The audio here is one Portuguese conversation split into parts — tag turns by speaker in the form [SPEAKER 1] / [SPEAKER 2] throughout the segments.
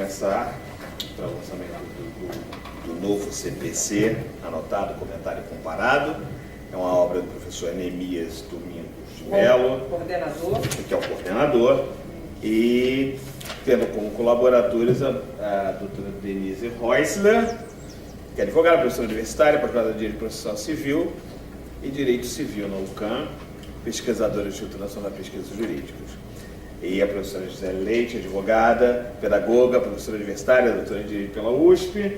[SPEAKER 1] começar para o lançamento do novo CPC, anotado, comentário comparado. É uma obra do professor Enemias Domingos de Mello, que é o coordenador, e tendo como colaboradores a doutora Denise Reusler, que é advogada, professora universitária, pós-graduada de Direito Processual Civil e Direito Civil na UCAM, pesquisadora do Instituto Nacional de Pesquisas Jurídicas. E a professora Gisele Leite, advogada, pedagoga, professora universitária, doutora em Direito pela USP,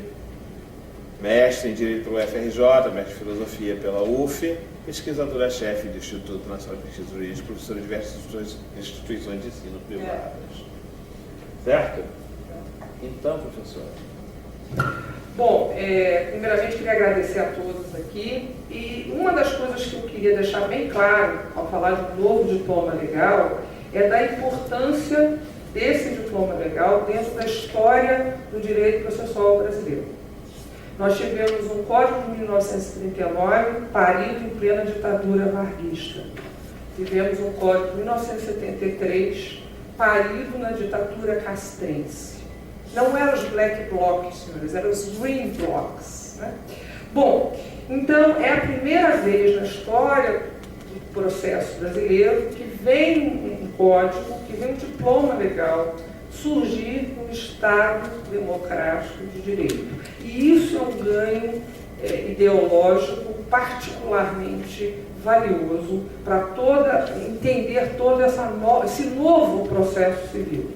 [SPEAKER 1] mestre em Direito pelo FRJ, mestre em Filosofia pela UF, pesquisadora-chefe do Instituto Nacional de Pesquisas Jurídicas, professora de diversas instituições de ensino privadas. Certo? Então, professora.
[SPEAKER 2] Bom, primeiramente queria agradecer a todos aqui, e uma das coisas que eu queria deixar bem claro ao falar de um novo diploma legal é da importância desse diploma legal dentro da história do direito processual brasileiro. Nós tivemos um Código de 1939 parido em plena ditadura varguista. Tivemos um Código de 1973 parido na ditadura castrense. Não eram os black blocs, senhores, eram os green blocs, né? Bom, então é a primeira vez na história do processo brasileiro que vem um código, que vem um diploma legal surgir no Estado democrático de direito. E isso é um ganho ideológico particularmente valioso para entender todo esse novo processo civil.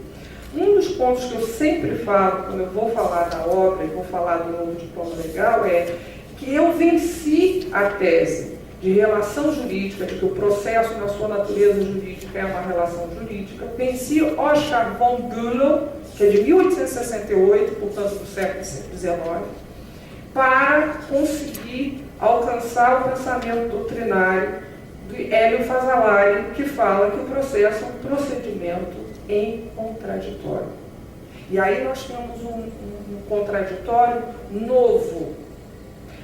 [SPEAKER 2] Um dos pontos que eu sempre falo, quando eu vou falar da obra e vou falar do novo diploma legal, é que eu venci a tese de relação jurídica, de que o processo na sua natureza jurídica é uma relação jurídica. Venci Oscar von Bülow, que é de 1868, portanto do século XIX, para conseguir alcançar o pensamento doutrinário de Hélio Fazzolari, que fala que o processo é um procedimento em contraditório. E aí nós temos um contraditório novo,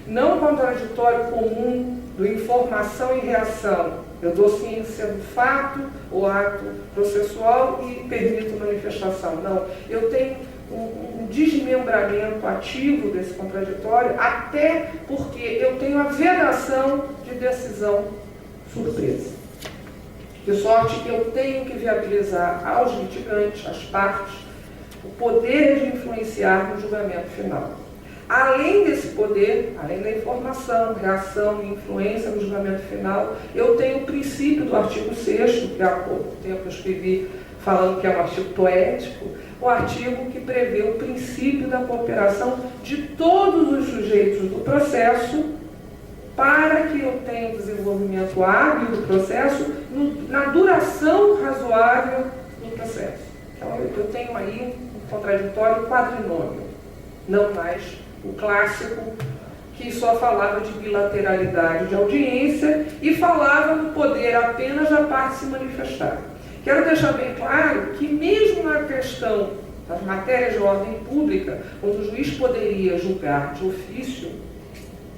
[SPEAKER 2] não um contraditório comum do informação e reação. Eu dou ciência do fato, o ato processual e permito manifestação. Não, eu tenho um desmembramento ativo desse contraditório, até porque eu tenho a vedação de decisão surpresa. De sorte que eu tenho que viabilizar aos litigantes, às partes, o poder de influenciar no julgamento final. Além desse poder, além da informação, reação e influência no julgamento final, eu tenho o princípio do artigo 6º, que há pouco tempo eu escrevi falando que é um artigo poético, o artigo que prevê o princípio da cooperação de todos os sujeitos do processo para que eu tenha um desenvolvimento hábil do processo na duração razoável do processo. Então, eu tenho aí um contraditório quadrinômio, não mais o clássico que só falava de bilateralidade de audiência e falava no poder apenas da parte se manifestar. Quero deixar bem claro que mesmo na questão das matérias de ordem pública, onde o juiz poderia julgar de ofício,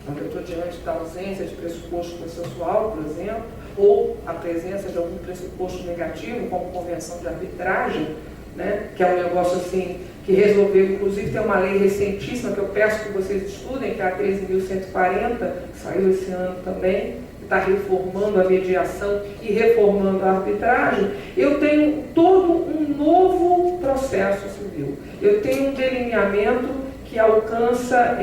[SPEAKER 2] quando eu estou diante da ausência de pressuposto processual, por exemplo, ou a presença de algum pressuposto negativo, como convenção de arbitragem, né, que é um negócio assim, que resolveu, inclusive tem uma lei recentíssima que eu peço que vocês estudem, que é a 13.140, que saiu esse ano também, que está reformando a mediação e reformando a arbitragem. Eu tenho todo um novo processo civil. Eu tenho um delineamento que alcança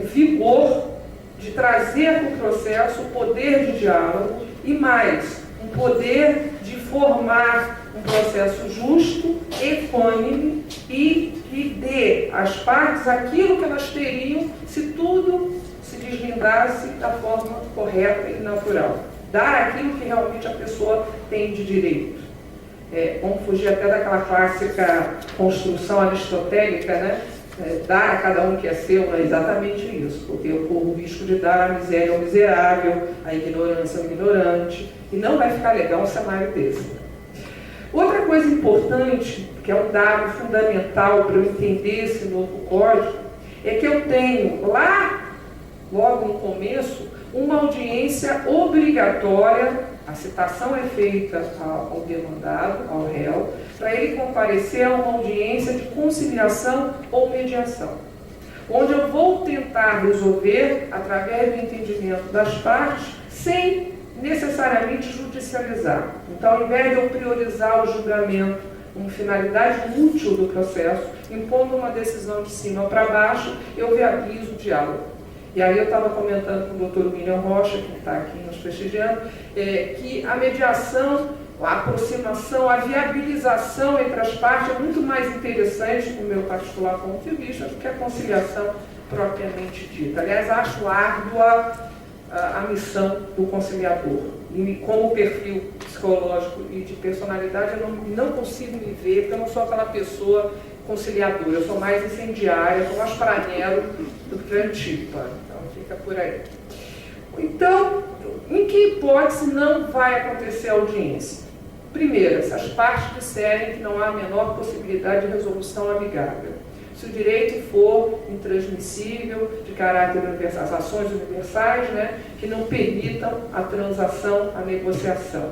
[SPEAKER 2] o vigor de trazer para o processo o poder de diálogo e mais, um poder de formar um processo justo, equânime e que dê às partes aquilo que elas teriam se tudo se deslindasse da forma correta e natural. Dar aquilo que realmente a pessoa tem de direito. Vamos fugir até daquela clássica construção aristotélica, né? Dar a cada um que é seu, não é exatamente isso, porque eu corro o risco de dar a miséria ao miserável, a ignorância ao ignorante, e não vai ficar legal um cenário desse. Outra coisa importante, que é um dado fundamental para eu entender esse novo código, é que eu tenho lá logo no começo, uma audiência obrigatória. A citação é feita ao demandado, ao réu, para ele comparecer a uma audiência de conciliação ou mediação, onde eu vou tentar resolver, através do entendimento das partes, sem necessariamente judicializar. Então, ao invés de eu priorizar o julgamento como finalidade útil do processo, impondo uma decisão de cima para baixo, eu viabilizo o diálogo. E aí eu estava comentando com o Dr. William Rocha, que está aqui nos prestigiando, que a mediação, a aproximação, a viabilização entre as partes é muito mais interessante, do meu particular ponto de vista, do que a conciliação propriamente dita. Aliás, acho árdua a missão do conciliador. E como perfil psicológico e de personalidade, eu não consigo me ver, porque eu não sou aquela pessoa conciliadora, eu sou mais incendiária, eu sou mais pranero do que antipa. Então, fica por aí. Então, em que hipótese não vai acontecer a audiência? Primeiro, se as partes disserem que não há a menor possibilidade de resolução amigável. Se o direito for intransmissível, de caráter universal, as ações universais, né, que não permitam a transação, a negociação.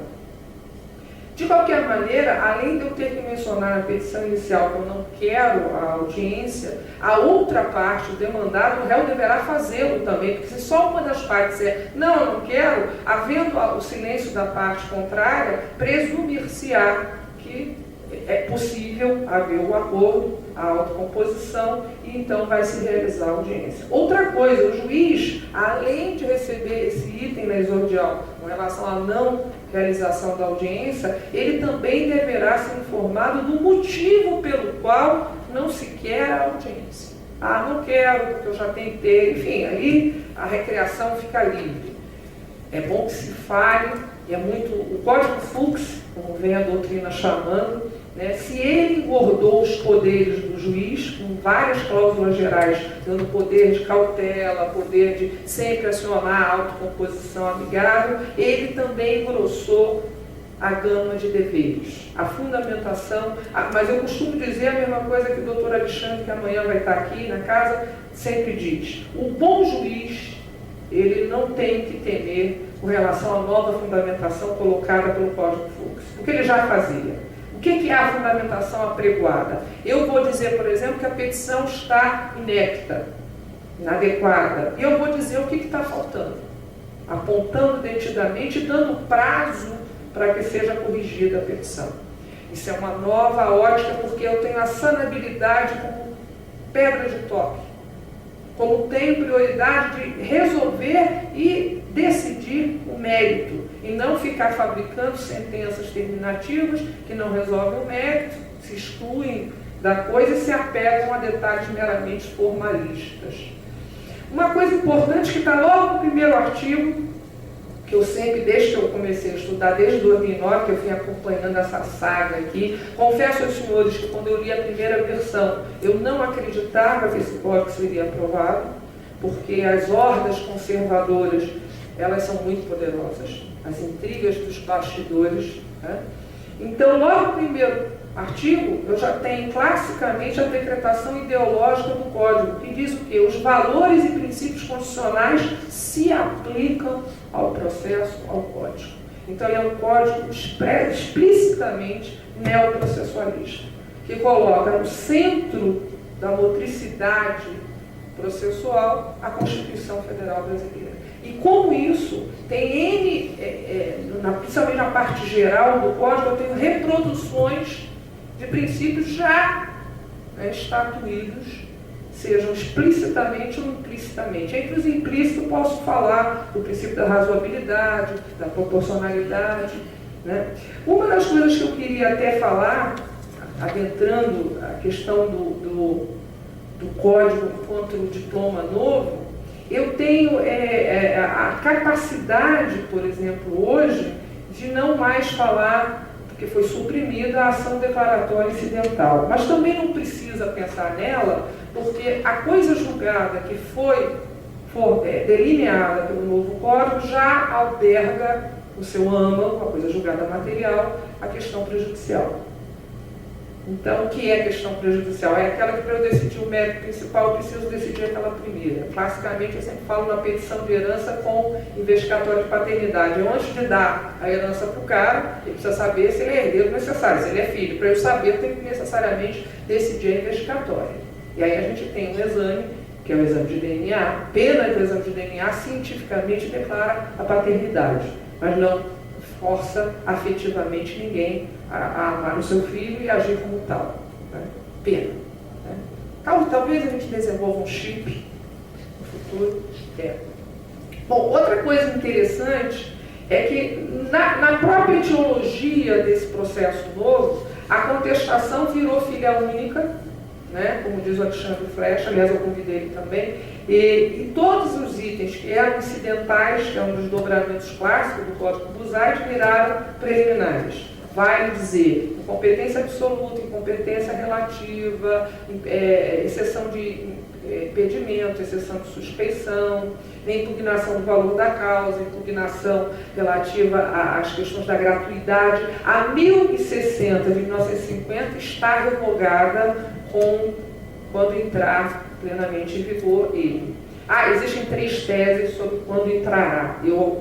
[SPEAKER 2] De qualquer maneira, além de eu ter que mencionar na petição inicial que eu não quero a audiência, a outra parte, o demandado, o réu deverá fazê-lo também, porque se só uma das partes disser não, eu não quero, havendo o silêncio da parte contrária, presumir-se-á que é possível haver o acordo, a autocomposição, e então vai se realizar a audiência. Outra coisa, o juiz, além de receber esse item na exordial com relação à não realização da audiência, ele também deverá ser informado do motivo pelo qual não se quer a audiência. Ah, não quero, porque eu já tentei, enfim, aí a recreação fica livre. É bom que se fale, é muito, o Código Fux, como vem a doutrina chamando, né, se ele engordou os poderes do juiz, com várias cláusulas gerais, dando poder de cautela, poder de sempre acionar a autocomposição amigável, ele também engrossou a gama de deveres, a fundamentação, mas eu costumo dizer a mesma coisa que o doutor Alexandre, que amanhã vai estar aqui na casa, sempre diz: o bom juiz, ele não tem que temer com relação à nova fundamentação colocada pelo Código Fux, o que ele já fazia. O que é a fundamentação apregoada? Eu vou dizer, por exemplo, que a petição está inepta, inadequada, e eu vou dizer o que está faltando, apontando detidamente e dando prazo para que seja corrigida a petição. Isso é uma nova ótica, porque eu tenho a sanabilidade como pedra de toque, como tenho prioridade de resolver e decidir o mérito, e não ficar fabricando sentenças terminativas que não resolvem o mérito, se excluem da coisa e se apegam a detalhes meramente formalistas. Uma coisa importante que está logo no primeiro artigo, que eu sempre, desde que eu comecei a estudar, desde 2009, que eu vim acompanhando essa saga aqui, confesso aos senhores que quando eu li a primeira versão, eu não acreditava que esse código seria aprovado, porque as hordas conservadoras, elas são muito poderosas, as intrigas dos bastidores, né? Então, logo no primeiro artigo, eu já tenho classicamente a decretação ideológica do Código, que diz o quê? Os valores e princípios constitucionais se aplicam ao processo, ao Código. Então, é um Código explicitamente neoprocessualista, que coloca no centro da motricidade processual a Constituição Federal Brasileira. E como isso tem principalmente na parte geral do Código, eu tenho reproduções de princípios já estatuídos, sejam explicitamente ou implicitamente. Entre os implícitos eu posso falar do princípio da razoabilidade, da proporcionalidade, né? Uma das coisas que eu queria até falar, adentrando a questão do Código enquanto o diploma novo, eu tenho a capacidade, por exemplo, hoje, de não mais falar, porque foi suprimida a ação declaratória incidental. Mas também não precisa pensar nela, porque a coisa julgada que for delineada pelo novo Código já alberga o seu âmago, a coisa julgada material, a questão prejudicial. Então, o que é questão prejudicial? É aquela que para eu decidir o mérito principal, eu preciso decidir aquela primeira. Classicamente, eu sempre falo na petição de herança com investigatório de paternidade. Eu, antes de dar a herança para o cara, ele precisa saber se ele é herdeiro necessário, se ele é filho. Para eu saber, eu tenho que necessariamente decidir a investigatória. E aí a gente tem um exame, que é o exame de DNA. Apenas o exame de DNA cientificamente declara a paternidade, mas não força afetivamente ninguém a amar o seu filho e agir como tal. Né? Pena. Né? Talvez a gente desenvolva um chip no futuro. Bom, outra coisa interessante é que na própria etiologia desse processo novo, a contestação virou filha única, né? Como diz o Alexandre Flecha, aliás eu convidei ele também, e todos os itens que eram incidentais, que é um dos desdobramentos clássicos do Código Buzaide, viraram preliminares. Vale dizer, incompetência absoluta, incompetência relativa, exceção de impedimento, exceção de suspeição, impugnação do valor da causa, impugnação relativa às questões da gratuidade. A 1060 de 1950 está revogada quando entrar plenamente em vigor ele. Existem 3 teses sobre quando entrará. Eu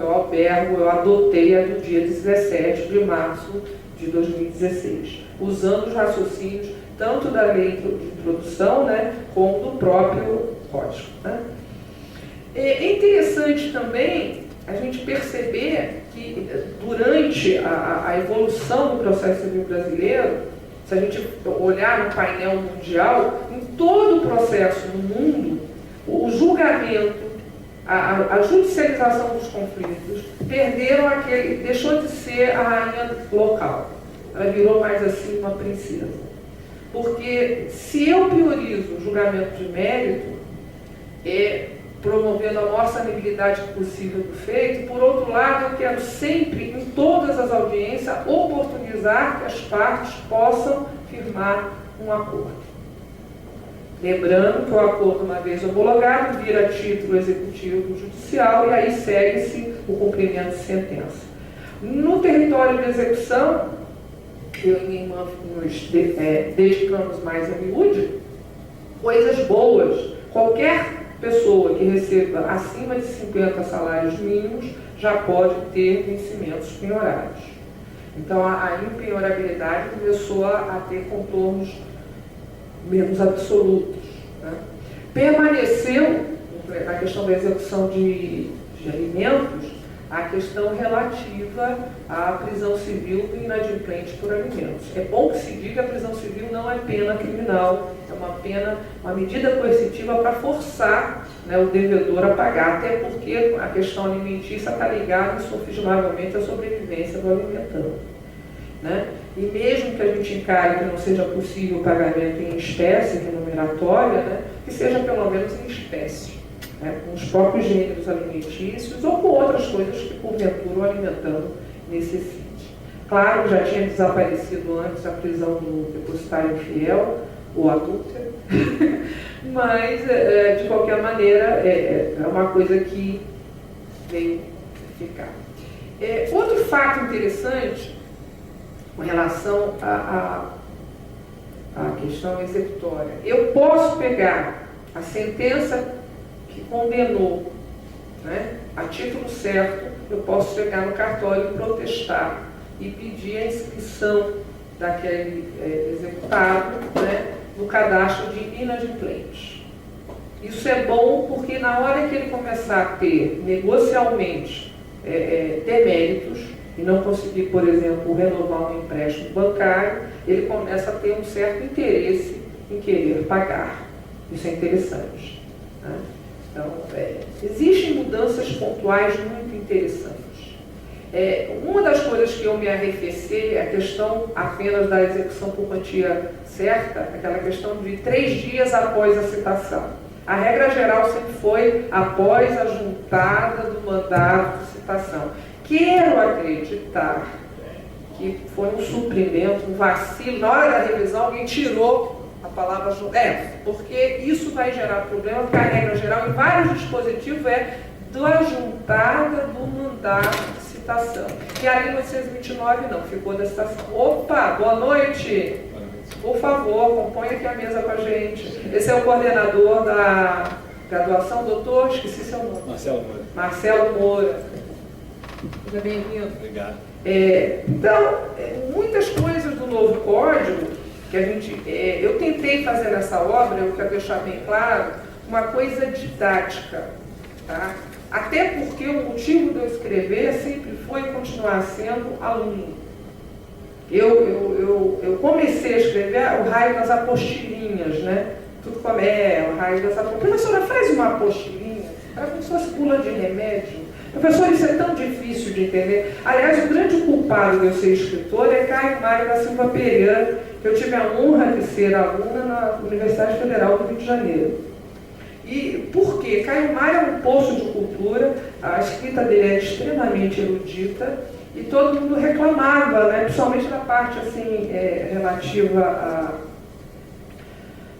[SPEAKER 2] adotei a do dia 17 de março de 2016, usando os raciocínios tanto da lei de introdução, né, como do próprio código. Né? É interessante também a gente perceber que durante a evolução do processo civil brasileiro, se a gente olhar no painel mundial, em todo o processo no mundo, o julgamento, a judicialização dos conflitos, deixou de ser a rainha local. Ela virou mais assim uma princesa. Porque se eu priorizo o julgamento de mérito, promovendo a maior sanabilidade possível do feito, por outro lado, eu quero sempre, em todas as audiências, oportunizar que as partes possam firmar um acordo. Lembrando que o acordo, uma vez homologado, vira título executivo judicial e aí segue-se o cumprimento de sentença. No território de execução, eu e minha irmã nos dedicamos mais a miúde, coisas boas. Qualquer pessoa que receba acima de 50 salários mínimos já pode ter vencimentos penhorários. Então a impenhorabilidade começou a ter contornos menos absolutos. Né? Permaneceu, na questão da execução de alimentos, a questão relativa à prisão civil do inadimplente por alimentos. É bom que se diga que a prisão civil não é pena criminal, é uma medida coercitiva para forçar, né, o devedor a pagar, até porque a questão alimentícia está ligada insofismavelmente à sobrevivência do alimentando. Né? E mesmo que a gente encare que não seja possível o pagamento em espécie remuneratória, né, que seja pelo menos em espécie, né, com os próprios gêneros alimentícios ou com outras coisas que porventura o alimentando necessite. Claro, já tinha desaparecido antes a prisão do depositário infiel ou adúltero, mas de qualquer maneira é uma coisa que veio ficar. Outro fato interessante com relação à questão executória. Eu posso pegar a sentença que condenou, né, a título certo, eu posso chegar no cartório e protestar e pedir a inscrição daquele executado, né, no cadastro de inadimplentes. Isso é bom porque na hora que ele começar a ter negocialmente ter méritos, e não conseguir, por exemplo, renovar um empréstimo bancário, ele começa a ter um certo interesse em querer pagar. Isso é interessante. Né? Então, existem mudanças pontuais muito interessantes. Uma das coisas que eu me arrefecei é a questão apenas da execução por quantia certa, aquela questão de 3 dias após a citação. A regra geral sempre foi após a juntada do mandado de citação. Quero acreditar que foi um suprimento, um vacilo. Na hora da revisão, alguém tirou a palavra porque isso vai gerar problema, porque a regra geral, em vários dispositivos, da juntada do mandato de citação. E a lei 929 não, ficou da citação. Opa, boa noite! por favor, acompanhe aqui a mesa com a gente. Esse é o coordenador da graduação, doutor, esqueci seu nome.
[SPEAKER 3] Marcelo Moura.
[SPEAKER 2] Marcelo Moura. Seja bem-vindo.
[SPEAKER 3] Obrigado.
[SPEAKER 2] Então, muitas coisas do novo código que a gente... eu tentei fazer nessa obra, eu quero deixar bem claro, uma coisa didática, tá? Até porque o motivo de eu escrever sempre foi continuar sendo aluno. Eu comecei a escrever o raio das apostilinhas, né? Tudo como o raio das apostilinhas. Professora, faz uma apostilinha. Era como se fosse bula de remédio. Professor, isso é tão difícil de entender. Aliás, o grande culpado de eu ser escritor é Caio Mário da Silva Pereira, que eu tive a honra de ser aluna na Universidade Federal do Rio de Janeiro. E por quê? Caio Mário é um poço de cultura, a escrita dele é extremamente erudita, e todo mundo reclamava, né, principalmente na parte assim, relativa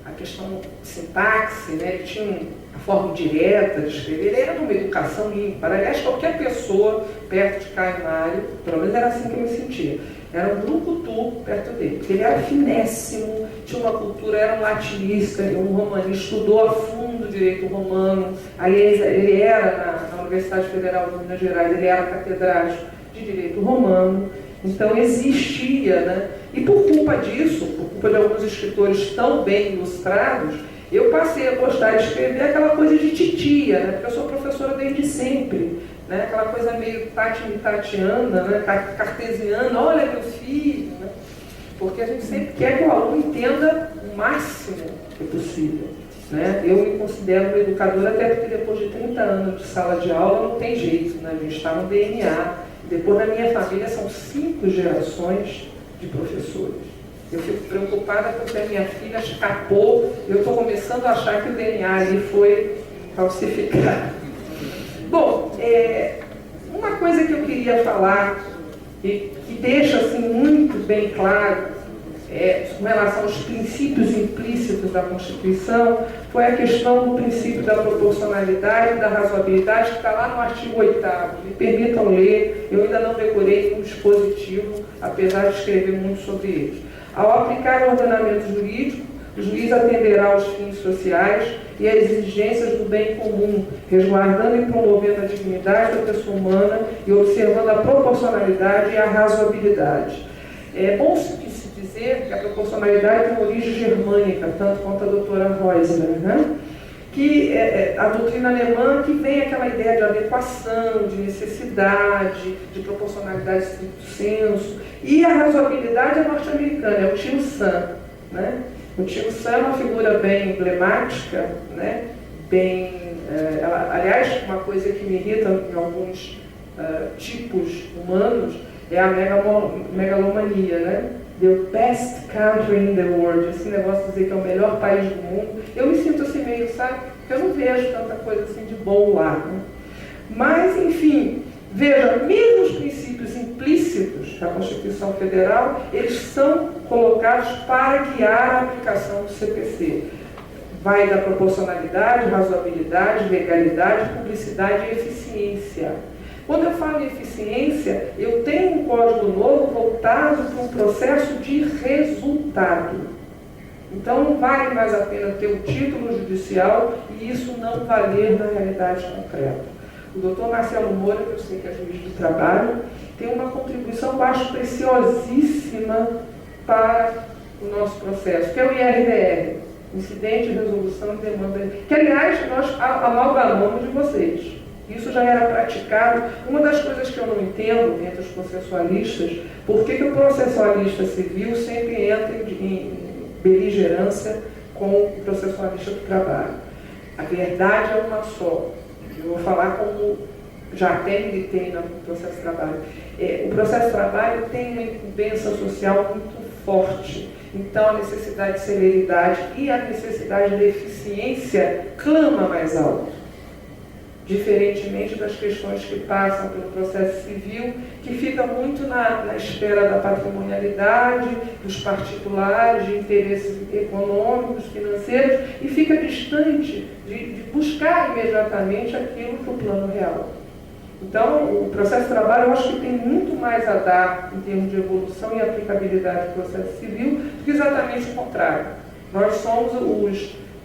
[SPEAKER 2] à questão de sintaxe, né, ele tinha a forma direta de escrever, ele era de uma educação ímpar. Aliás, qualquer pessoa perto de Caio Mário, pelo menos era assim que eu me sentia, era um brucutu perto dele, porque ele era finésimo, tinha uma cultura, era um latinista, um romanista, estudou a fundo direito romano. Aliás, ele era, na Universidade Federal de Minas Gerais, ele era catedrático de direito romano, então existia, né? E por culpa disso, por culpa de alguns escritores tão bem ilustrados, eu passei a gostar de escrever aquela coisa de titia, né? Porque eu sou professora desde sempre, né? Aquela coisa meio tatiana, né? Cartesiana, olha meu filho, né? Porque a gente sempre quer que o aluno entenda o máximo que possível, né? Eu me considero uma educadora, até porque depois de 30 anos de sala de aula não tem jeito, né? A gente está no DNA. Depois, na minha família, são 5 gerações de professores. Eu fico preocupada porque a minha filha escapou, eu estou começando a achar que o DNA ali foi falsificado. Bom, uma coisa que eu queria falar, que deixa assim, muito bem claro, com relação aos princípios implícitos da Constituição, foi a questão do princípio da proporcionalidade e da razoabilidade, que está lá no artigo 8º. Me permitam ler, eu ainda não decorei um dispositivo, apesar de escrever muito sobre ele. Ao aplicar o ordenamento jurídico, o juiz atenderá aos fins sociais e às exigências do bem comum, resguardando e promovendo a dignidade da pessoa humana e observando a proporcionalidade e a razoabilidade. É bom se dizer que a proporcionalidade tem origem germânica, tanto quanto a doutora Reusler, né? Que a doutrina alemã, que vem aquela ideia de adequação, de necessidade, de proporcionalidade stricto sensu, e a razoabilidade é norte-americana, é o tio Sam, né? O tio Sam é uma figura bem emblemática, né? Aliás, uma coisa que me irrita em alguns tipos humanos é a megalomania, né? The best country in the world, esse negócio de dizer que é o melhor país do mundo. Eu me sinto assim meio, sabe? Porque eu não vejo tanta coisa assim de bom lá, né? Mas, enfim, veja, mesmo os princípios implícitos da Constituição Federal, eles são colocados para guiar a aplicação do CPC. Vai da proporcionalidade, razoabilidade, legalidade, publicidade e eficiência. Quando eu falo em eficiência, eu tenho um código novo voltado para um processo de resultado. Então, não vale mais a pena ter o título judicial e isso não valer na realidade concreta. O doutor Marcelo Moura, que eu sei que é juiz do trabalho, tem uma contribuição, eu acho, preciosíssima para o nosso processo, que é o IRDR, Incidente, Resolução e Demanda, que, aliás, nós amalgamamos de vocês. Isso já era praticado. Uma das coisas que eu não entendo entre os processualistas, por que o processualista civil sempre entra em beligerância com o processualista do trabalho. A verdade é uma só. Eu vou falar como já até militei no processo de trabalho. O processo de trabalho tem uma incumbência social muito forte. Então, a necessidade de celeridade e a necessidade de eficiência clama mais alto. Diferentemente das questões que passam pelo processo civil, que fica muito na esfera da patrimonialidade, dos particulares, de interesses econômicos, financeiros, e fica distante de buscar imediatamente aquilo que o plano real. Então, o processo de trabalho eu acho que tem muito mais a dar em termos de evolução e aplicabilidade do processo civil do que exatamente o contrário. Nós somos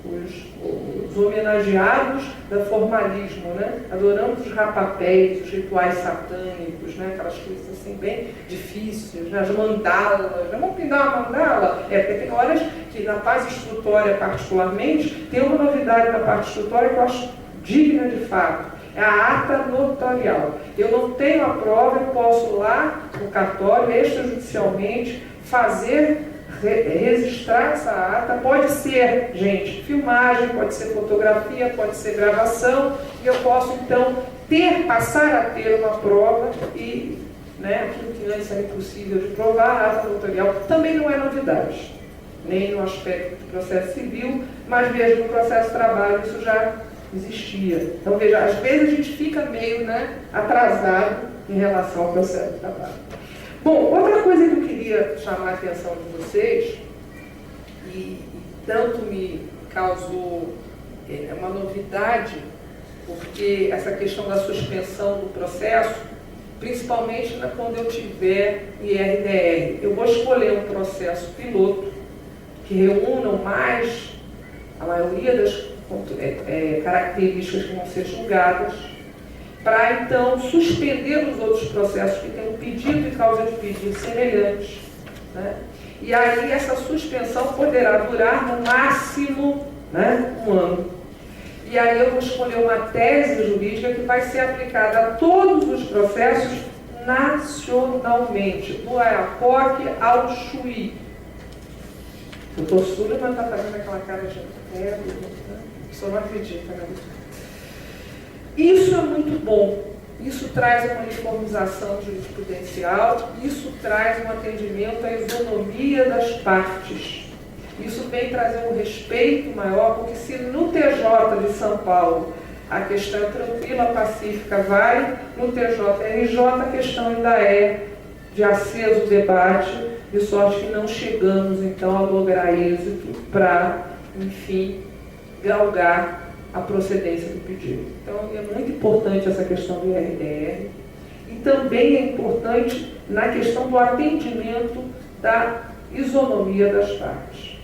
[SPEAKER 2] os homenageados do formalismo, né? Adoramos os rapapéis, os rituais satânicos, né? Aquelas coisas assim bem difíceis, né? As mandalas. Vamos pintar uma mandala? Porque tem horas que na fase instrutória particularmente, tem uma novidade na parte instrutória que eu acho digna de fato. É a ata notarial. Eu não tenho a prova, eu posso lá no cartório, extrajudicialmente, registrar essa ata. Pode ser, gente, filmagem, pode ser fotografia, pode ser gravação, e eu posso, então, passar a ter uma prova e, né, aquilo que antes era impossível de provar, a ata notarial também não é novidade, nem no aspecto do processo civil, mas mesmo no processo de trabalho isso já existia. Então, veja, às vezes a gente fica meio, né, atrasado em relação ao processo de trabalho. Bom, outra coisa que eu queria chamar a atenção de vocês, e tanto me causou uma novidade, porque essa questão da suspensão do processo, principalmente quando eu tiver IRDR, eu vou escolher um processo piloto que reúnam mais a maioria das características que vão ser julgadas, para então suspender os outros processos que têm um pedido e causa de pedido semelhantes, né? E aí essa suspensão poderá durar no máximo, né, 1 ano. E aí eu vou escolher uma tese jurídica que vai ser aplicada a todos os processos nacionalmente, do AEAPOC ao Chuí. O doutor Sullivan está fazendo aquela cara de só não acredita, né? Isso é muito bom. Isso traz uma uniformização jurisprudencial, isso traz um atendimento à isonomia das partes. Isso vem trazer um respeito maior, porque se no TJ de São Paulo a questão é tranquila, pacífica, vai, no TJRJ a questão ainda é de aceso debate, de sorte que não chegamos então a lograr êxito para, enfim, galgar a procedência do pedido. Então, é muito importante essa questão do IRDR e também é importante na questão do atendimento da isonomia das partes.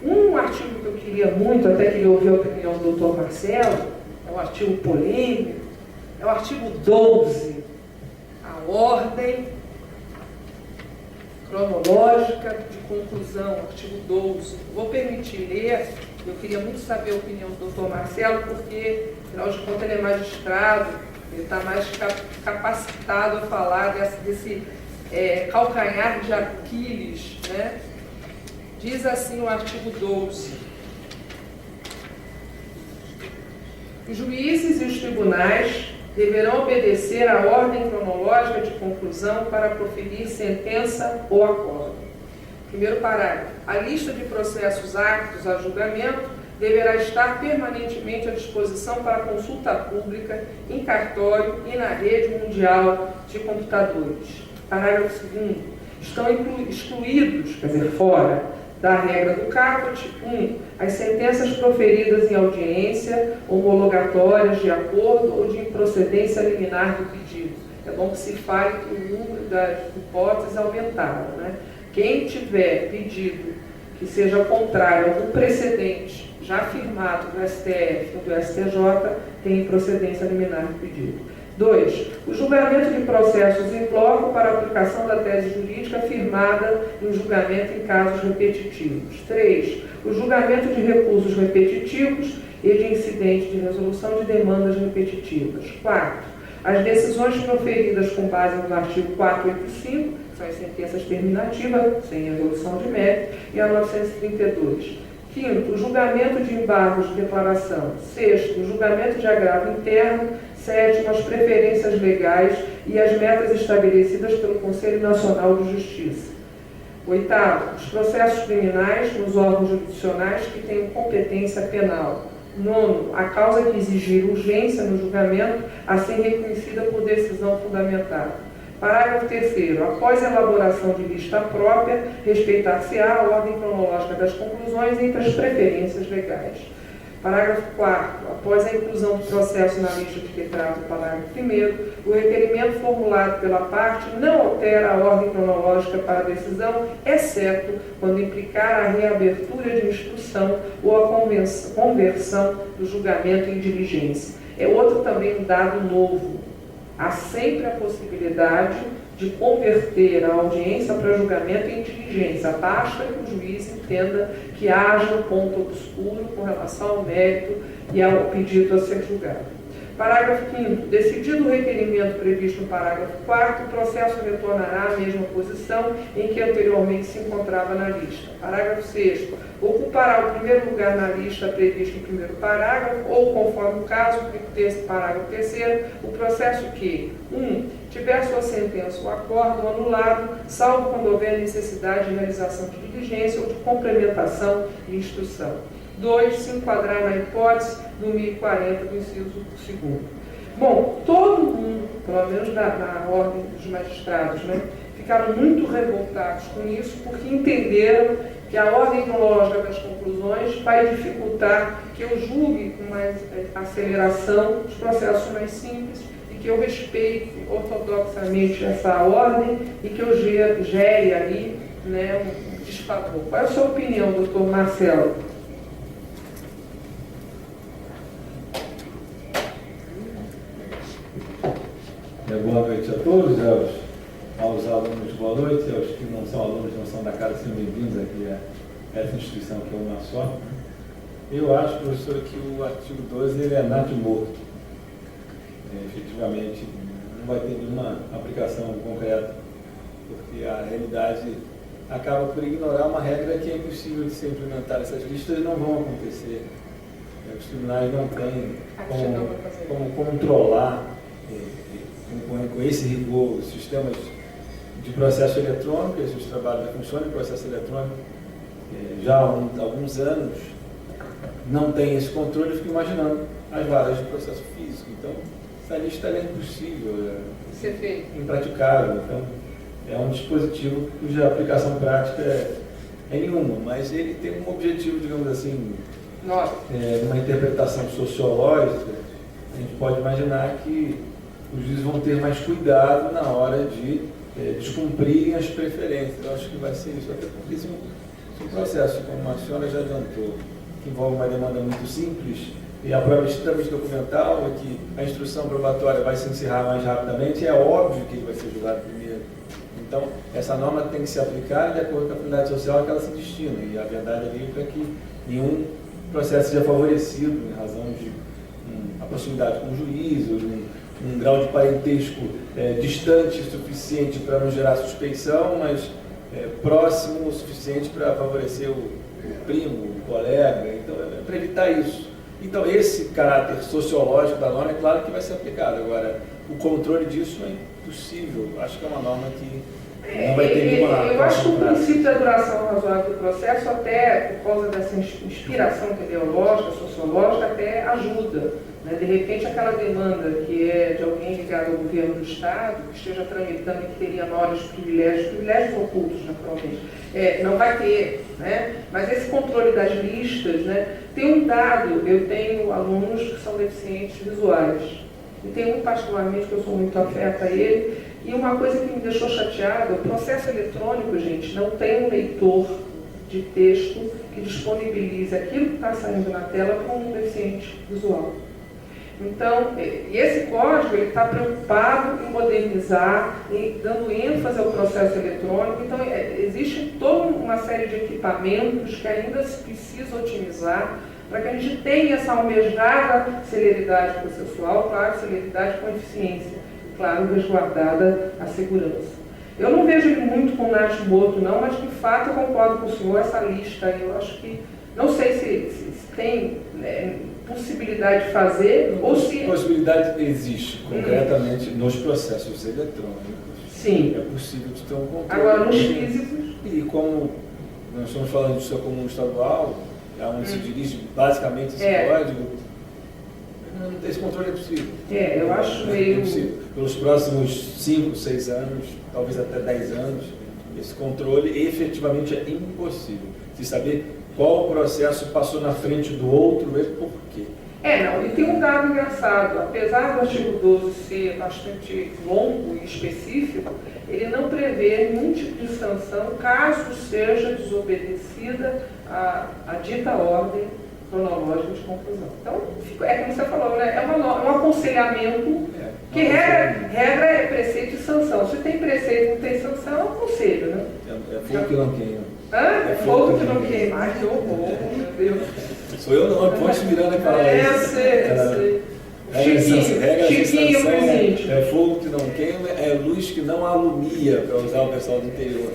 [SPEAKER 2] Um artigo que eu queria muito, até queria ouvir a opinião do doutor Marcelo, é um artigo polêmico, é o artigo 12, a ordem cronológica de conclusão, artigo 12. Vou permitir ler. Eu queria muito saber a opinião do doutor Marcelo, porque, afinal de contas, ele é magistrado, ele está mais capacitado a falar desse calcanhar de Aquiles, né? Diz assim o artigo 12. Os juízes e os tribunais deverão obedecer à ordem cronológica de conclusão para proferir sentença ou acordo. Primeiro parágrafo. A lista de processos aptos a julgamento deverá estar permanentemente à disposição para consulta pública, em cartório e na rede mundial de computadores. Parágrafo 2º. Estão excluídos, quer dizer, fora da regra do caput, 1. As sentenças proferidas em audiência, homologatórias de acordo ou de improcedência liminar do pedido. É bom que se fale que o número das hipóteses aumentaram, né? Quem tiver pedido que seja contrário a algum precedente já firmado do STF ou do STJ, tem procedência liminar do pedido. 2. O julgamento de processos em bloco para aplicação da tese jurídica firmada em julgamento em casos repetitivos. 3. O julgamento de recursos repetitivos e de incidente de resolução de demandas repetitivas. 4. As decisões proferidas com base no artigo 485, que são as sentenças terminativas, sem resolução de mérito, e a 932. 5º, o julgamento de embargos de declaração. 6º, o julgamento de agravo interno. 7º, as preferências legais e as metas estabelecidas pelo Conselho Nacional de Justiça. 8º, os processos criminais nos órgãos jurisdicionais que tenham competência penal. 9º, a causa que exigir urgência no julgamento, assim reconhecida por decisão fundamentada. Parágrafo 3º. Após a elaboração de lista própria, respeitar-se-á a ordem cronológica das conclusões entre as preferências legais. Parágrafo 4º. Após a inclusão do processo na lista de que trata o parágrafo 1º, o requerimento formulado pela parte não altera a ordem cronológica para a decisão, exceto quando implicar a reabertura de instrução ou a conversão do julgamento em diligência. É outro também um dado novo. Há sempre a possibilidade de converter a audiência para julgamento em diligência. Basta que o juiz entenda que haja um ponto obscuro com relação ao mérito e ao pedido a ser julgado. Parágrafo 5º. Decidido o requerimento previsto no parágrafo 4º, o processo retornará à mesma posição em que anteriormente se encontrava na lista. Parágrafo 6º. Ocupará o primeiro lugar na lista previsto no primeiro parágrafo ou, conforme o caso, parágrafo 3º, o processo que 1. Tiver sua sentença ou acordo anulado, salvo quando houver necessidade de realização de diligência ou de complementação de instrução. 2. Se enquadrar na hipótese do 1040 do inciso 2º. Bom, todo mundo, pelo menos na ordem dos magistrados, né, ficaram muito revoltados com isso, porque entenderam que a ordem cronológica das conclusões vai dificultar que eu julgue com mais aceleração os processos mais simples e que eu respeite ortodoxamente essa ordem e que eu gere ali, né, um desfavor. Qual é a sua opinião, doutor Marcelo?
[SPEAKER 3] Boa noite a todos, aos alunos boa noite, aos que não são alunos, não são da casa, sejam bem-vindos aqui a essa instituição que é uma só. Eu acho, professor, que o artigo 12 ele é nato-morto. Efetivamente, não vai ter nenhuma aplicação concreta, porque a realidade acaba por ignorar uma regra que é impossível de ser implementada. Essas listas não vão acontecer. Os tribunais não têm como controlar com esse rigor os sistemas de processo eletrônico. Esses trabalhos funcionam em processo eletrônico já há alguns anos, não tem esse controle. Eu fico imaginando as varas de processo físico. Então, essa lista é impossível, impraticável. Então, é um dispositivo cuja aplicação prática é nenhuma, mas ele tem um objetivo, digamos assim, uma interpretação sociológica. A gente pode imaginar que os juízes vão ter mais cuidado na hora de descumprirem as preferências. Eu acho que vai ser isso, até porque esse é um processo, como a senhora já adiantou, que envolve uma demanda muito simples, e a prova extremamente documental, é que a instrução probatória vai se encerrar mais rapidamente, é óbvio que ele vai ser julgado primeiro. Então, essa norma tem que ser aplicada de acordo com a finalidade social a que ela se destina, e a verdade ali é que nenhum processo seja favorecido em razão de a proximidade com o juiz, ou um grau de parentesco distante o suficiente para não gerar suspeição, mas próximo o suficiente para favorecer o primo, o colega. Então, é para evitar isso. Então, esse caráter sociológico da norma é claro que vai ser aplicado. Agora, o controle disso é impossível. Acho que é uma norma que não vai ter nenhuma...
[SPEAKER 2] Eu acho que o princípio da duração razoável do processo, até por causa dessa inspiração teleológica, sociológica, até ajuda. De repente, aquela demanda que é de alguém ligado ao governo do Estado, que esteja tramitando e que teria maiores privilégios ocultos, naturalmente, não vai ter, né? Mas esse controle das listas, né? Tem um dado, eu tenho alunos que são deficientes visuais, e tem um particularmente que eu sou muito afeta a ele, e uma coisa que me deixou chateada, o processo eletrônico, gente, não tem um leitor de texto que disponibilize aquilo que está saindo na tela para um deficiente visual. Então, e esse código está preocupado em modernizar, em dando ênfase ao processo eletrônico. Então, existe toda uma série de equipamentos que ainda se precisa otimizar para que a gente tenha essa almejada celeridade processual, claro, celeridade com eficiência, e, claro, resguardada a segurança. Eu não vejo ele muito com o nato-morto, não, mas, de fato, eu concordo com o senhor, essa lista, eu acho que, não sei se tem... possibilidade de fazer, ou se...
[SPEAKER 3] A possibilidade existe, concretamente, nos processos eletrônicos.
[SPEAKER 2] Sim.
[SPEAKER 3] É possível de ter um controle.
[SPEAKER 2] Agora, nos físicos...
[SPEAKER 3] E como nós estamos falando disso comum estadual, onde se dirige basicamente esse código, esse controle é possível.
[SPEAKER 2] Eu acho meio...
[SPEAKER 3] É possível. Pelos próximos 5, 6 anos, talvez até 10 anos, esse controle efetivamente é impossível. Se saber qual processo passou na frente do outro e por quê?
[SPEAKER 2] Não, e tem um dado engraçado, apesar do artigo 12 ser bastante longo e específico, ele não prevê nenhum tipo de sanção caso seja desobedecida a dita ordem cronológica de conclusão. Então, é como você falou, né? É um aconselhamento que regra é preceito e sanção. Se tem preceito e não tem sanção, é um conselho, né?
[SPEAKER 3] É fogo que não queima.
[SPEAKER 2] É fogo que não queima. Ai, que horror, meu Deus.
[SPEAKER 3] Sou eu não, Ponte Miranda que fala isso.
[SPEAKER 2] Eu sei. Chiquinho, presente.
[SPEAKER 3] É fogo que não queima, é luz que não alumia, para usar o pessoal do interior.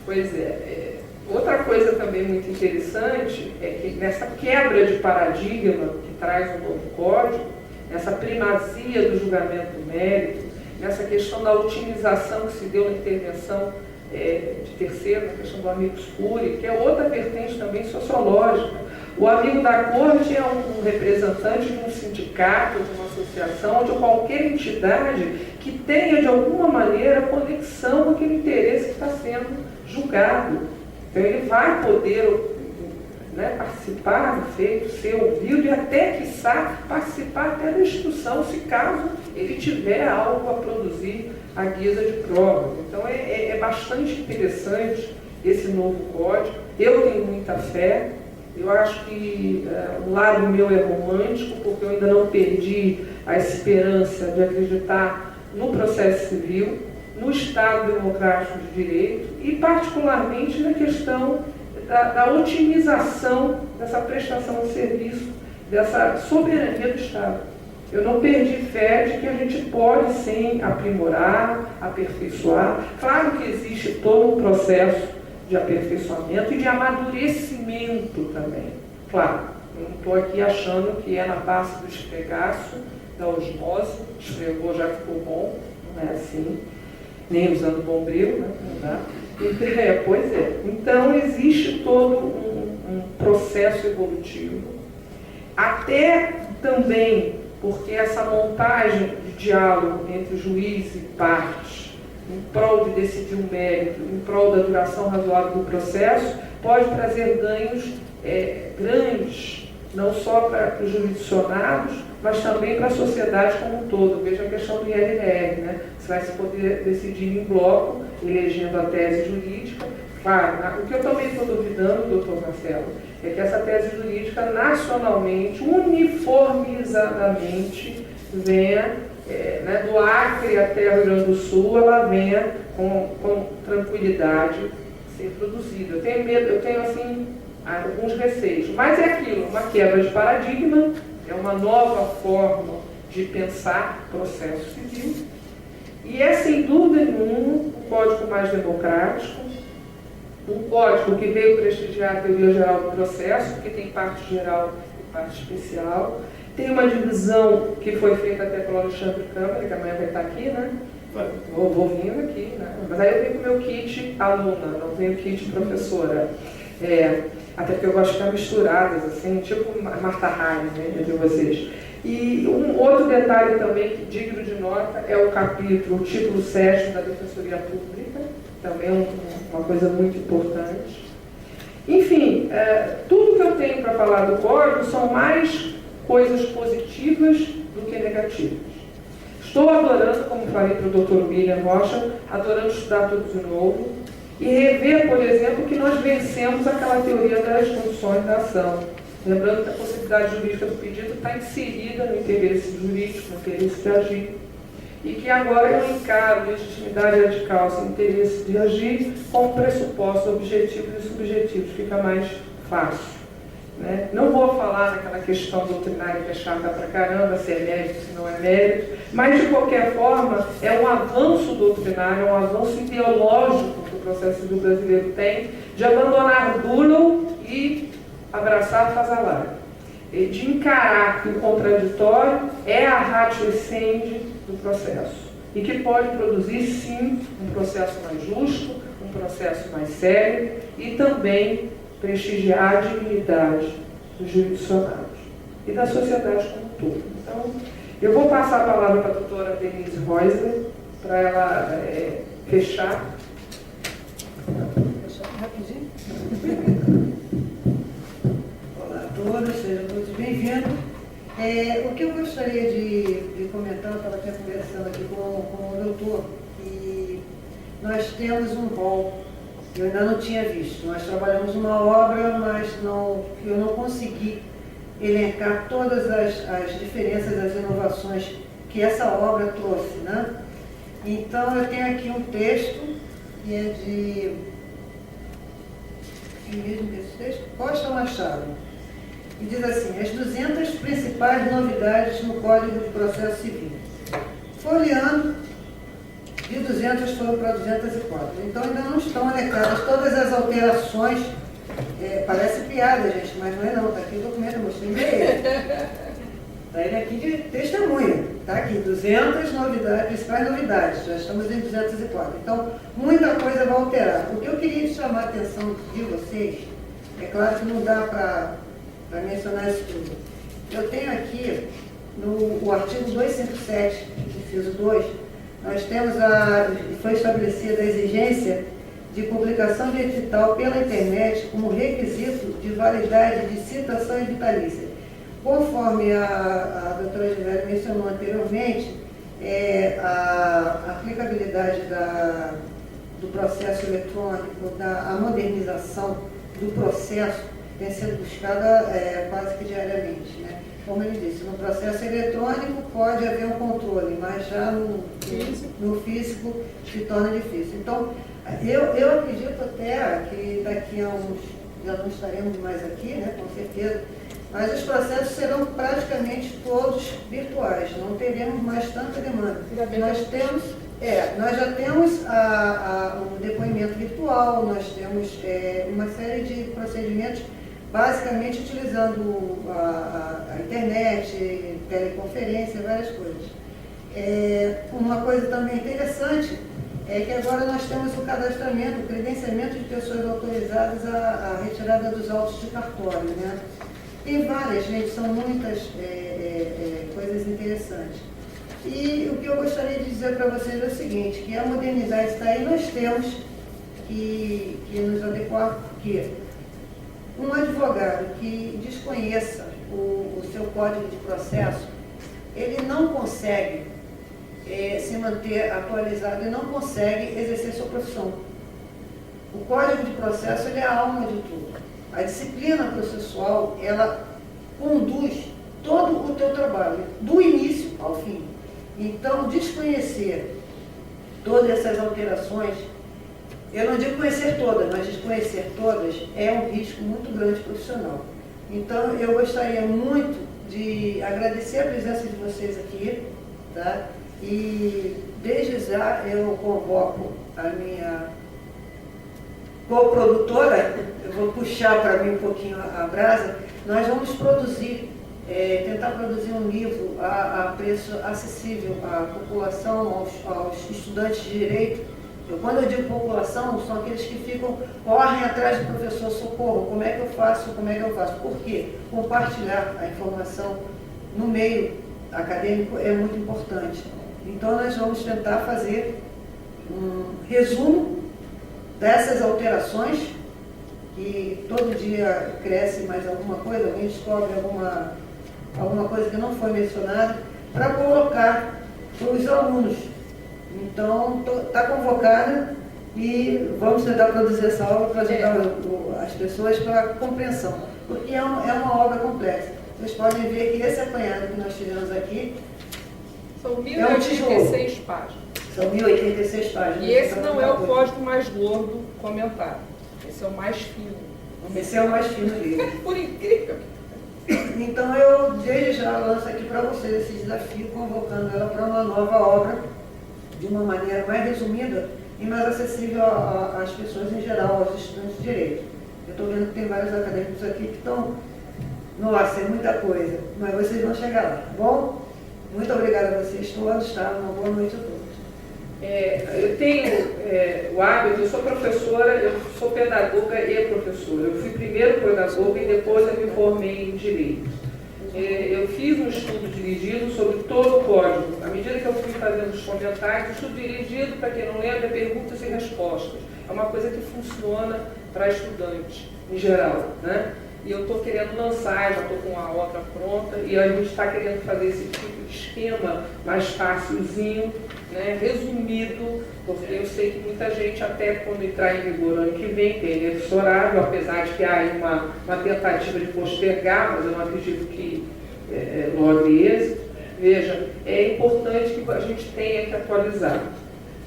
[SPEAKER 2] Pois é. Outra coisa também muito interessante é que nessa quebra de paradigma que traz o novo código, nessa primazia do julgamento do mérito, nessa questão da otimização que se deu na intervenção de terceiro, na questão do amicus curiae, que é outra vertente também sociológica. O amigo da corte é um representante de um sindicato, de uma associação, de qualquer entidade que tenha, de alguma maneira, conexão com aquele interesse que está sendo julgado. Então, ele vai poder participar do feito, ser ouvido e até, quiçá, participar até da instrução, se caso ele tiver algo a produzir à guisa de prova. Então, é bastante interessante esse novo código. Eu tenho muita fé. Eu acho que um lado meu é romântico, porque eu ainda não perdi a esperança de acreditar no processo civil, no Estado democrático de direito e, particularmente, na questão da otimização dessa prestação de serviço, dessa soberania do Estado. Eu não perdi fé de que a gente pode, sim, aprimorar, aperfeiçoar. Claro que existe todo um processo de aperfeiçoamento e de amadurecimento também. Claro, eu não estou aqui achando que é na base do esfregaço, da osmose, esfregou já ficou bom, não é assim, nem usando bombril, né? Não dá. Pois é. Então, existe todo um processo evolutivo, até também porque essa montagem de diálogo entre juiz e parte, em prol de decidir um mérito, em prol da duração razoável do processo, pode trazer ganhos grandes, não só para os jurisdicionados, mas também para a sociedade como um todo. Veja a questão do ILR, né? Você vai se poder decidir em bloco, elegendo a tese jurídica. Claro, o que eu também estou duvidando, doutor Marcelo, é que essa tese jurídica nacionalmente, uniformizadamente, venha, do Acre até o Rio Grande do Sul, ela venha com tranquilidade ser produzida. Eu tenho medo, eu tenho assim, alguns receios, mas é aquilo, uma quebra de paradigma, é uma nova forma de pensar processo civil, e é sem dúvida nenhuma um código mais democrático, um código que veio prestigiar a teoria geral do processo, porque tem parte geral e parte especial. Tem uma divisão que foi feita até pelo Alexandre Câmara, que amanhã vai estar aqui, né? Vou vindo aqui, né? Mas aí eu venho com o meu kit aluna, não venho kit professora. Até porque eu gosto de ficar misturadas, assim, tipo Martha Hayes, né, entre vocês. E um outro detalhe também, que digno de nota, é o capítulo, o título 7 da Defensoria Pública, também uma coisa muito importante. Enfim, tudo que eu tenho para falar do código são mais coisas positivas do que negativas. Estou adorando, como falei para o Dr. William Rocha, adorando estudar tudo de novo e rever, por exemplo, que nós vencemos aquela teoria das condições da ação. Lembrando que a possibilidade jurídica do pedido está inserida no interesse jurídico, no interesse de agir, e que agora eu encaro legitimidade radical sem interesse de agir como pressupostos objetivos e subjetivos, fica mais fácil. Né? Não vou falar naquela questão doutrinária que é chata pra caramba, se é mérito, se não é mérito, mas de qualquer forma é um avanço doutrinário, é um avanço ideológico que o processo civil brasileiro tem, de abandonar Bülow e abraçar Fazalar, de encarar que o contraditório é a ratio essendi do processo e que pode produzir sim um processo mais justo, um processo mais sério e também prestigiar a dignidade dos jurisdicionados e da sociedade como um todo. Então, eu vou passar a palavra para a doutora Denise Reusler, para ela fechar.
[SPEAKER 4] Rapidinho. O que eu gostaria de comentar, eu estava até conversando aqui com o doutor, que nós temos um rol, eu ainda não tinha visto. Nós trabalhamos uma obra, mas eu não consegui elencar todas as diferenças, as inovações que essa obra trouxe, né? Então, eu tenho aqui um texto, que é de... Quem mesmo que esse texto? Costa Machado. E diz assim: as 200 principais novidades no Código de Processo Civil. Folheando, de 200 foram para 204. Então, ainda não estão elencadas todas as alterações. Parece piada, gente, mas não é não. Está aqui o documento, eu mostrei para ele. Está ele aqui de testemunha. Está aqui, 200 novidades, principais novidades. Já estamos em 204. Então, muita coisa vai alterar. O que eu queria chamar a atenção de vocês, é claro que não dá para mencionar isso tudo. Eu tenho aqui, no artigo 257, inciso 2, nós temos foi estabelecida a exigência de publicação de edital pela internet como requisito de validade de citação e vitalícia. Conforme a doutora Givério mencionou anteriormente, a aplicabilidade do processo eletrônico, a modernização do processo tem sido buscada quase que diariamente, né? Como ele disse, no processo eletrônico pode haver um controle, mas já no físico se torna difícil. Então, eu acredito até que daqui a já não estaremos mais aqui, né, com certeza, mas os processos serão praticamente todos virtuais, não teremos mais tanta demanda. Nós já temos o depoimento virtual, nós temos uma série de procedimentos basicamente utilizando a internet, teleconferência, várias coisas. Uma coisa também interessante é que agora nós temos o cadastramento, o credenciamento de pessoas autorizadas à retirada dos autos de cartório, né? Tem várias, gente, são muitas coisas interessantes. E o que eu gostaria de dizer para vocês é o seguinte, que a modernidade está aí, nós temos que nos adequar, porque um advogado que desconheça o seu código de processo, ele não consegue se manter atualizado, ele não consegue exercer sua profissão. O código de processo ele é a alma de tudo. A disciplina processual, ela conduz todo o teu trabalho, do início ao fim. Então, desconhecer todas essas alterações, eu não digo conhecer todas, mas desconhecer todas é um risco muito grande profissional. Então, eu gostaria muito de agradecer a presença de vocês aqui, tá? E, desde já, eu convoco a minha coprodutora, eu vou puxar para mim um pouquinho a brasa, nós vamos produzir, tentar produzir um livro a preço acessível à população, aos estudantes de direito. Quando eu digo população, são aqueles que correm atrás do professor Socorro, como é que eu faço, Por quê? Compartilhar a informação no meio acadêmico é muito importante. Então, nós vamos tentar fazer um resumo dessas alterações, que todo dia cresce mais alguma coisa, alguém descobre alguma coisa que não foi mencionada, para colocar para os alunos. Então, está convocada e vamos tentar produzir essa obra para ajudar as pessoas para a compreensão, porque é uma obra complexa. Vocês podem ver que esse apanhado que nós fizemos aqui
[SPEAKER 2] são 1086 páginas.
[SPEAKER 4] São 1086 páginas.
[SPEAKER 2] E esse não é o código mais gordo comentado. Esse é o mais fino.
[SPEAKER 4] Esse é o mais fino dele.
[SPEAKER 2] Por incrível.
[SPEAKER 4] Então, eu desde já lanço aqui para vocês esse desafio, convocando ela para uma nova obra, de uma maneira mais resumida e mais acessível às pessoas em geral, aos estudantes de direito. Eu estou vendo que tem vários acadêmicos aqui que estão, nossa, é muita coisa, mas vocês vão chegar lá, tá bom? Muito obrigada a vocês todos, tá? Uma boa noite a todos.
[SPEAKER 2] Eu tenho o hábito, eu sou professora, eu sou pedagoga e professora. Eu fui primeiro pedagoga e depois eu me formei em Direito. Eu fiz um estudo dirigido sobre todo o código. À medida que eu fui fazendo os comentários, o estudo dirigido, para quem não lembra, é perguntas e respostas. É uma coisa que funciona para estudantes, em geral, né? E eu estou querendo lançar, já estou com a outra pronta, e a gente está querendo fazer esse tipo de esquema mais facilzinho, né, resumido, porque eu sei que muita gente, até quando entrar em vigor ano que vem, tem esse horário, apesar de que há uma tentativa de postergar, mas eu não acredito que logre êxito. Veja, é importante que a gente tenha que atualizar.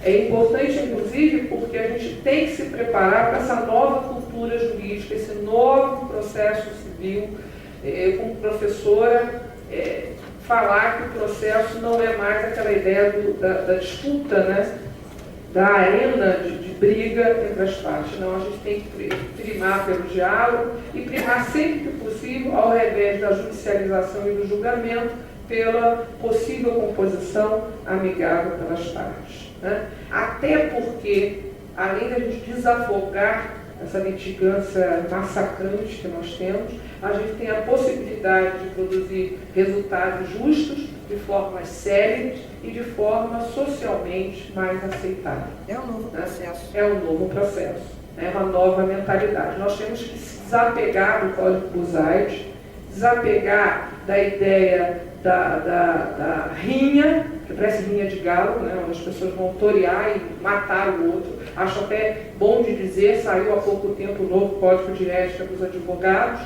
[SPEAKER 2] É importante, inclusive, porque a gente tem que se preparar para essa nova cultura jurídica, esse novo processo civil. Como professora, falar que o processo não é mais aquela ideia da disputa, né? Da arena de briga entre as partes. Não, a gente tem que primar pelo diálogo e primar sempre que possível, ao revés da judicialização e do julgamento, pela possível composição amigável pelas partes. Né? Até porque, além de a gente desafogar essa litigância massacrante que nós temos, a gente tem a possibilidade de produzir resultados justos, de forma célere e de forma socialmente mais aceitável.
[SPEAKER 4] É um novo processo.
[SPEAKER 2] É um novo processo, é uma nova mentalidade. Nós temos que se desapegar do Código Buzaide, desapegar da ideia da rinha, que parece rinha de galo, né, onde as pessoas vão torear e matar o outro. Acho até bom de dizer, saiu há pouco tempo o novo Código de Ética dos Advogados.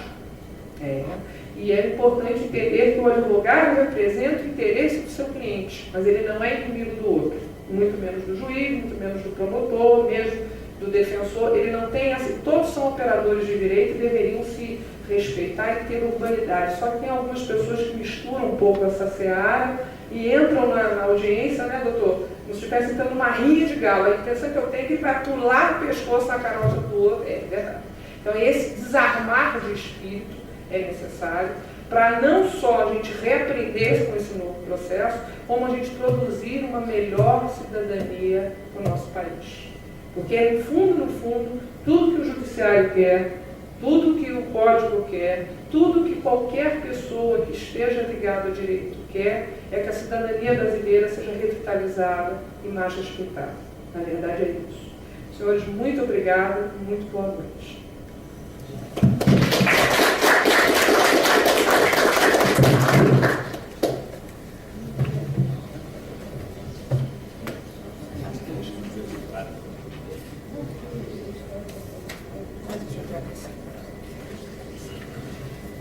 [SPEAKER 2] E é importante entender que o advogado representa o interesse do seu cliente, mas ele não é inimigo do outro, muito menos do juiz, muito menos do promotor, mesmo do defensor. Ele não tem, assim, todos são operadores de direito e deveriam se respeitar e ter urbanidade. Só que tem algumas pessoas que misturam um pouco essa seara e entram na audiência, né, doutor? Como se estivesse entrando numa rinha de galo. A impressão que eu tenho é que ele vai pular o pescoço na carroça do outro. É verdade. Então, esse desarmar de espírito é necessário para não só a gente reaprender com esse novo processo, como a gente produzir uma melhor cidadania no nosso país. Porque, no fundo, tudo que o judiciário quer, tudo que o Código quer, tudo que qualquer pessoa que esteja ligada ao direito quer, é que a cidadania brasileira seja revitalizada e mais respeitada. Na verdade é isso. Senhores, muito obrigada e muito boa noite.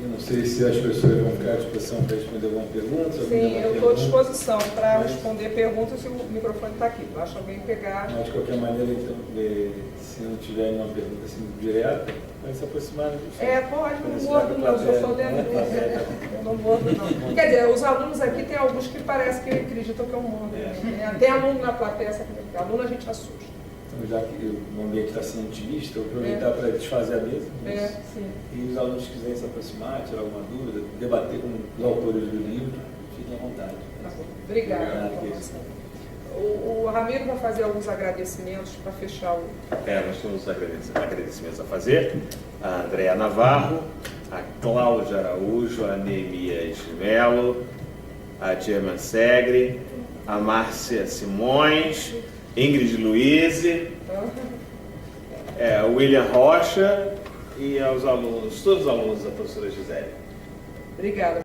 [SPEAKER 3] Eu não sei se as pessoas vão ficar à disposição para responder alguma pergunta.
[SPEAKER 2] Sim, eu estou à disposição para responder perguntas se o microfone está aqui. Basta alguém pegar.
[SPEAKER 3] Mas, de qualquer maneira, então, se não tiver nenhuma pergunta assim direta, vai se aproximar.
[SPEAKER 2] Pode, não mordo não, eu sou dentro. Eu não mordo não. Quer dizer, os alunos aqui, tem alguns que parece que acreditam que eu mordo. Tem aluno na plateia, aluno a gente assusta.
[SPEAKER 3] Então, já que o ambiente está sendo intimista, eu vou aproveitar para desfazer a mesa.
[SPEAKER 2] Sim.
[SPEAKER 3] E os alunos quiserem se aproximar, tirar alguma dúvida, debater com os autores do livro, fiquem à vontade.
[SPEAKER 2] Tá bom. Obrigada. O Ramiro vai fazer alguns agradecimentos para fechar o...
[SPEAKER 1] Nós temos agradecimentos a fazer. A Andréa Navarro, a Cláudia Araújo, a Neemias Melo, a Diana Segre, a Márcia Simões, Ingrid Luiz, William Rocha e aos alunos, todos os alunos da professora Gisele.
[SPEAKER 2] Obrigada.